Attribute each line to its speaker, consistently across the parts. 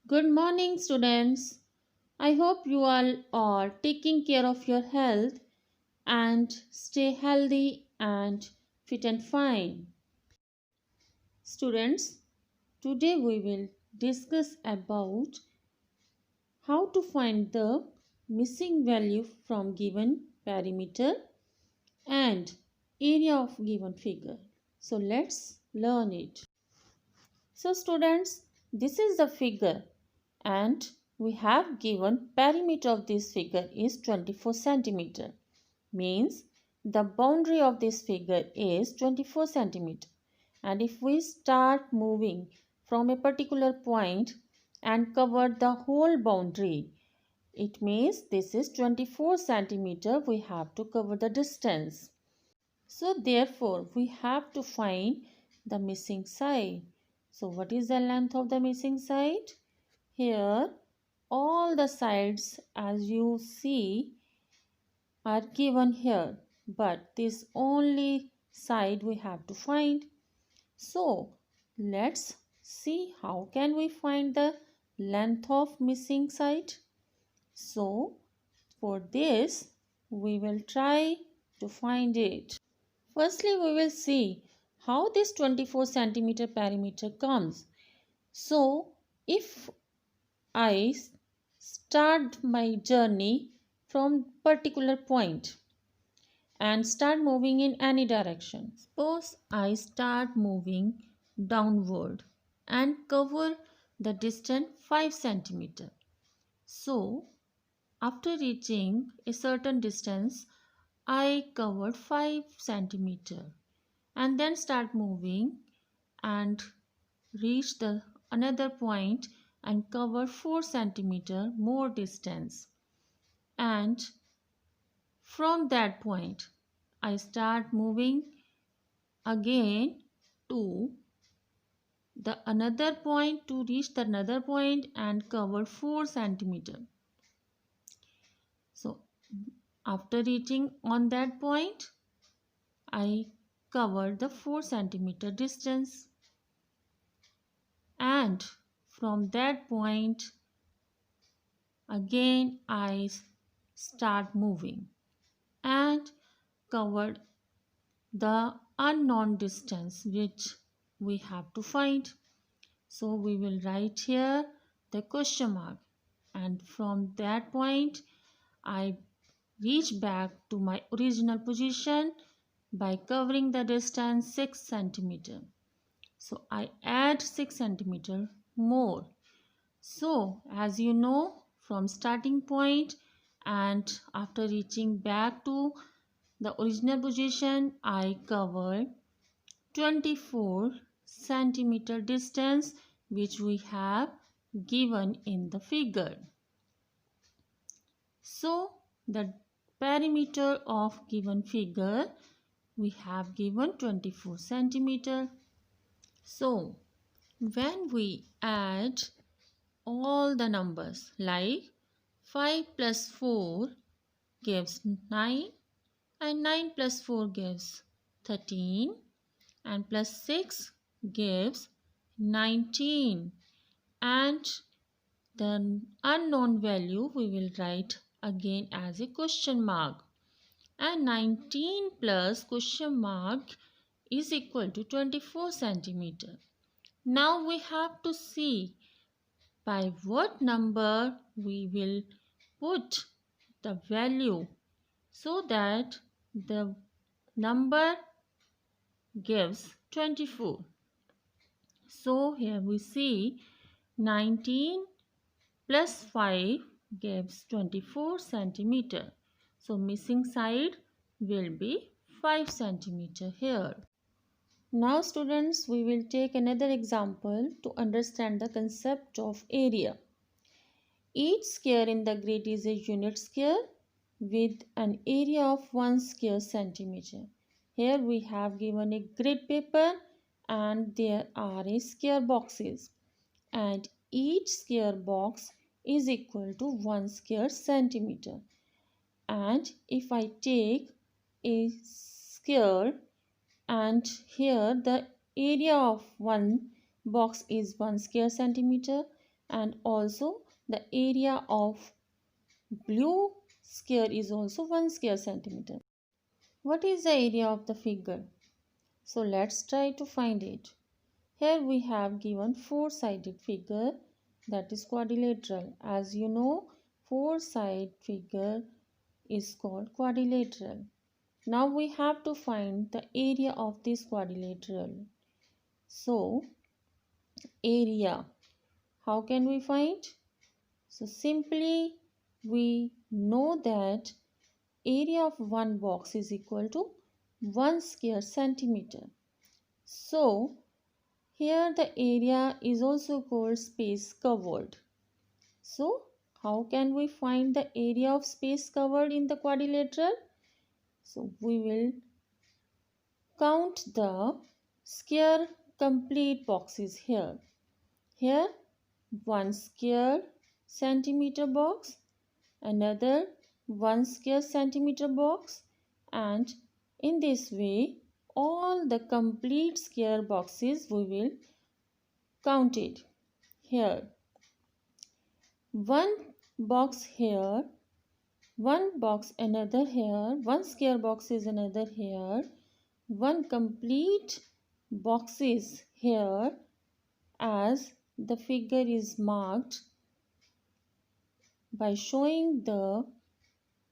Speaker 1: Good morning, students. I hope you all are taking care of your health and stay healthy and fit and fine. Students, today we will discuss about how to find the missing value from given perimeter and area of given figure. So let's learn it. So students, this is the figure and we have given perimeter of this figure is 24 centimeter. Means the boundary of this figure is 24 centimeter. And if we start moving from a particular point and cover the whole boundary, it means this is 24 centimeter we have to cover the distance. So therefore we have to find the missing side. So what is the length of the missing side? Here all the sides as you see are given here, but this only side we have to find. So let's see how can we find the length of missing side. So for this we will try to find it. Firstly we will see how this 24 centimeter perimeter comes. So if I start my journey from particular point and start moving in any direction. Suppose I start moving downward and cover the distance 5 centimeter. So after reaching a certain distance, I covered 5 centimeter and then start moving and reach the another point and cover 4 centimeter more distance, and from that point I start moving again to the another point to reach the another point and cover 4 centimeter. So after reaching on that point I cover the 4 centimeter distance, and from that point again I start moving and covered the unknown distance which we have to find. So we will write here the question mark, and from that point I reach back to my original position by covering the distance 6 centimeter. So I add 6 centimeter more. So as you know, from starting point and after reaching back to the original position I covered 24 centimeter distance which we have given in the figure. So the perimeter of given figure we have given 24 centimeter. So when we add all the numbers like 5 plus 4 gives 9 and 9 plus 4 gives 13 and plus 6 gives 19, and the unknown value we will write again as a question mark, and 19 plus question mark is equal to 24 centimeter. Now we have to see by what number we will put the value so that the number gives 24. So here we see 19 plus 5 gives 24 centimeter. So missing side will be 5 centimeter here. Now students, we will take another example to understand the concept of area. Each square in the grid is a unit square with an area of 1 square centimeter. Here we have given a grid paper and there are a square boxes, and each square box is equal to 1 square centimeter. And if I take a square and here the area of one box is 1 square centimeter and also the area of blue square is also 1 square centimeter. What is the area of the figure? So let's try to find it. Here we have given four-sided figure, that is quadrilateral. As you know, four-sided figure is called quadrilateral. Now we have to find the area of this quadrilateral. So area, how can we find? So simply we know that area of one box is equal to 1 square centimeter. So here the area is also called space covered. So how can we find the area of space covered in the quadrilateral? So we will count the square complete boxes here. Here 1 square centimeter box, another 1 square centimeter box, and in this way all the complete square boxes we will count it. Here 1 box here, 1 box another here, 1 square box is another here, 1 complete box is here. As the figure is marked by showing the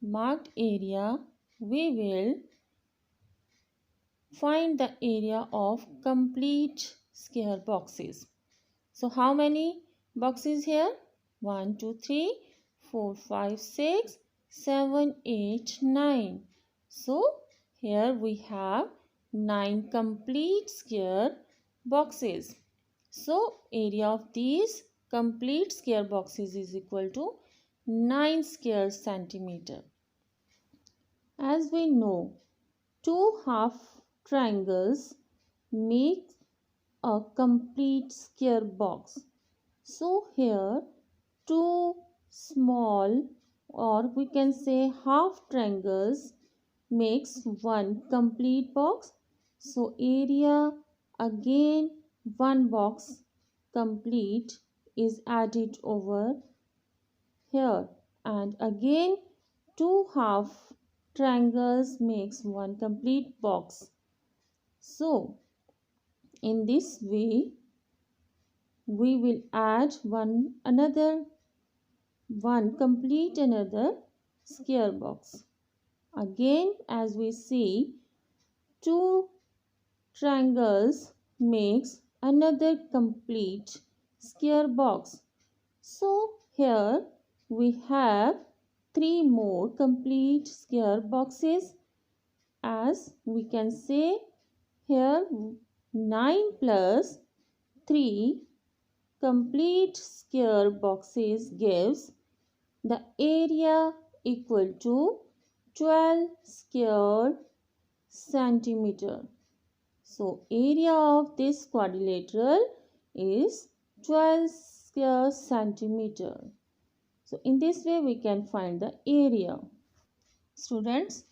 Speaker 1: marked area, we will find the area of complete square boxes. So how many boxes here? 1, 2, 3, 4, 5, 6, 7, 8, 9. So here we have 9 complete square boxes. So area of these complete square boxes is equal to 9 square centimeter. As we know, two half triangles make a complete square box. So here two small, or we can say half triangles, makes one complete box. So area, again one box complete is added over here, and again two half triangles makes one complete box. So in this way we will add one complete another square box. Again, as we see, two triangles makes another complete square box. So here we have 3 more complete square boxes. As we can say here, 9 plus 3 complete square boxes gives the area equal to 12 square centimeter. So area of this quadrilateral is 12 square centimeter. So in this way we can find the area. Students,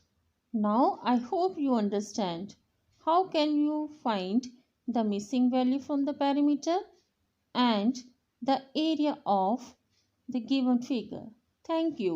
Speaker 1: now I hope you understand how can you find the missing value from the perimeter and the area of the given figure. Thank you.